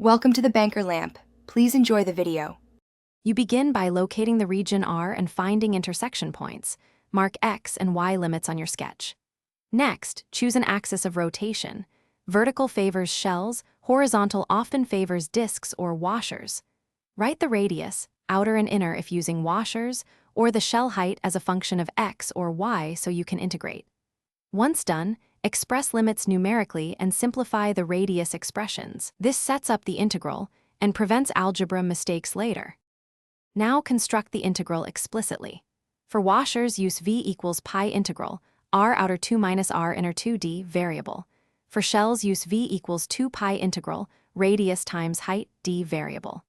Welcome to the banker lamp. Please enjoy the video. You begin by locating the region R and finding intersection points. Mark X and Y limits on your sketch. Next, choose an axis of rotation. Vertical favors shells, horizontal often favors discs or washers. Write the radius, outer and inner if using washers, or the shell height as a function of X or Y so you can integrate. Once done, express limits numerically and simplify the radius expressions. This sets up the integral and prevents algebra mistakes later. Now construct the integral explicitly. For washers, use v equals pi integral, r outer 2 minus r inner 2d variable. For shells, use v equals 2 pi integral, radius times height d variable.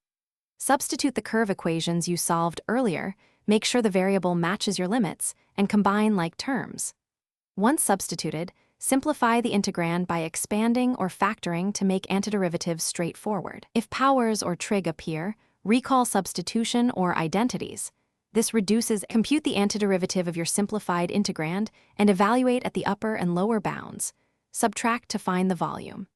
Substitute the curve equations you solved earlier, make sure the variable matches your limits, and combine like terms. Once substituted, simplify the integrand by expanding or factoring to make antiderivatives straightforward. If powers or trig appear, recall substitution or identities. This reduces. Compute the antiderivative of your simplified integrand and evaluate at the upper and lower bounds. Subtract to find the volume.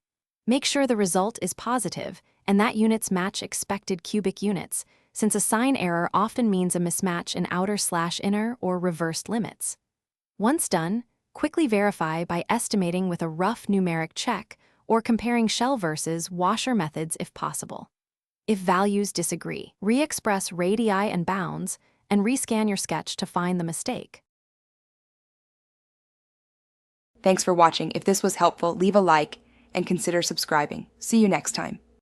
Make sure the result is positive and that units match expected cubic units, since a sign error often means a mismatch in outer/inner or reversed limits. Once done, quickly verify by estimating with a rough numeric check or comparing shell versus washer methods if possible. If values disagree, re-express radii and bounds and rescan your sketch to find the mistake. Thanks for watching. If this was helpful, leave a like and consider subscribing. See you next time.